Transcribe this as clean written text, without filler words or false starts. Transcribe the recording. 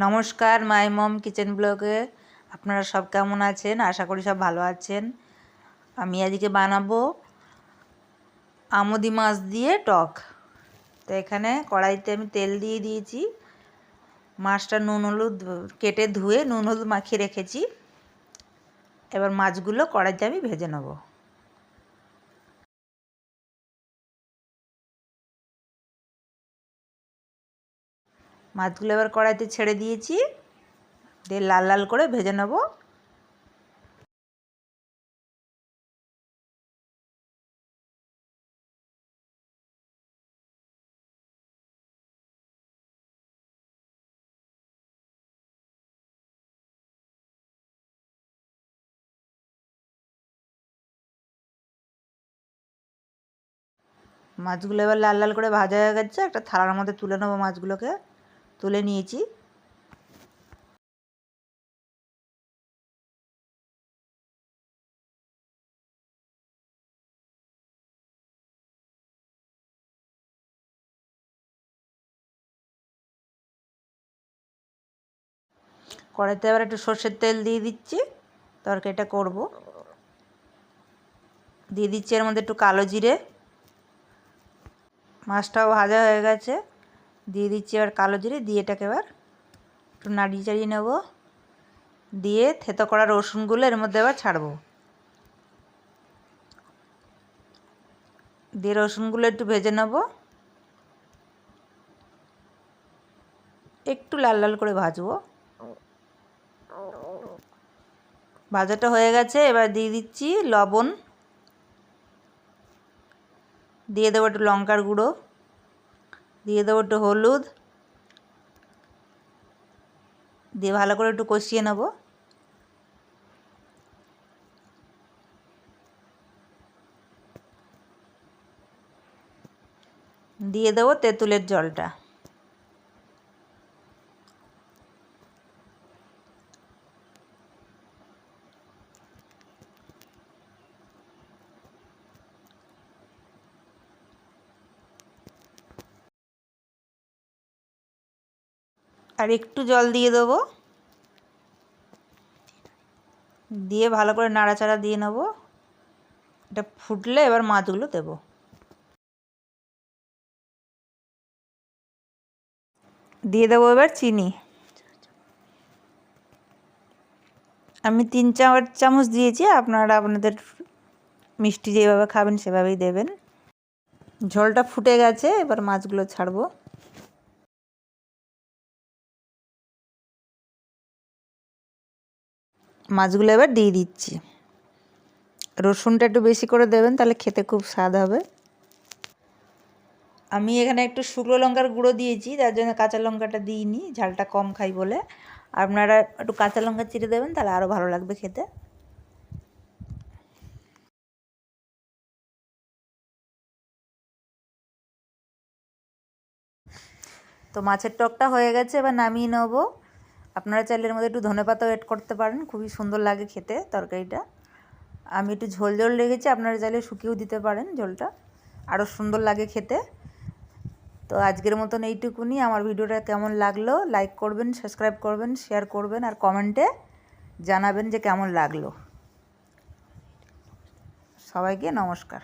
নমস্কার মাই মম কিচেন ব্লগে আপনারা সব কেমন আছেন? আশা করি সব ভালো আছেন। আমি আজকে বানাবো আমুদি মাছ দিয়ে টক। তো এখানে কড়াইতে আমি তেল দিয়ে দিয়েছি। মাছটা নুন হলুদ কেটে ধুয়ে নুন হলুদ মাখিয়ে রেখেছি। এবার মাছগুলো কড়াইতে আমি ভেজে নেব। মাছগুলো এবার কড়াইতে ছেড়ে দিয়েছি, দিয়ে লাল লাল করে ভেজে নেব। মাছগুলো এবার লাল লাল করে ভাজা হয়ে গেছে। একটা থালার মধ্যে তুলে নেবো। মাছগুলোকে তুলে নিয়েছি। কড়াইতে এবার একটু সর্ষের তেল দিয়ে দিচ্ছি, তরকারিটা করব। দিয়ে দিচ্ছি এর মধ্যে একটু কালো জিরে। মাছটাও ভাজা হয়ে গেছে, দিয়ে দিচ্ছি এবার কালো জিরে। দিয়ে এটাকে এবার একটু নাড়িয়ে চাড়িয়ে নেব। দিয়ে থেতো করা রসুনগুলো এর মধ্যে এবার ছাড়বো। দিয়ে রসুনগুলো একটু ভেজে নেব, একটু লাল লাল করে ভাজবো। ভাজাটা হয়ে গেছে, এবার দিয়ে দিচ্ছি লবণ, দিয়ে দেবো একটু লঙ্কার গুঁড়ো, দিয়ে দেবো একটু হলুদ, দিয়ে ভালো করে একটু কষিয়ে নেব। দিয়ে দেবো তেঁতুলের জলটা। আর একটু জল দিয়ে দেবো, দিয়ে ভালো করে নাড়াচাড়া দিয়ে নেব। এটা ফুটলে এবার মাছগুলো দেবো। দিয়ে দেবো এবার চিনি। আমি 3-4 চামচ দিয়েছি, আপনারা আপনাদের মিষ্টি যেভাবে খাবেন সেভাবেই দেবেন। ঝোলটা ফুটে গেছে, এবার মাছগুলো ছাড়বো। মাছগুলো এবার দিয়ে দিচ্ছি। রসুনটা একটু বেশি করে দেবেন, তাহলে খেতে খুব স্বাদ হবে। আমি এখানে একটু শুকনো লঙ্কার গুঁড়ো দিয়েছি, তার জন্য কাঁচা লঙ্কাটা দিইনি, ঝালটা কম খাই বলে। আপনারা একটু কাঁচা লঙ্কা চিড়ে দেবেন, তাহলে আরও ভালো লাগবে খেতে। তো মাছের টকটা হয়ে গেছে, এবার নামিয়ে নেব। আপনারা চাইলে এর মধ্যে একটু ধনেপাতাও এড করতে পারেন, খুবই সুন্দর লাগে খেতে তরকারিটা। আমি একটু ঝোল ঝোল রেখেছি, আপনারা চাইলে শুকিয়েও দিতে পারেন ঝোলটা, আরও সুন্দর লাগে খেতে। তো আজকের মতন এইটুকুনি। আমার ভিডিওটা কেমন লাগলো লাইক করবেন, সাবস্ক্রাইব করবেন, শেয়ার করবেন, আর কমেন্টে জানাবেন যে কেমন লাগলো। সবাইকে নমস্কার।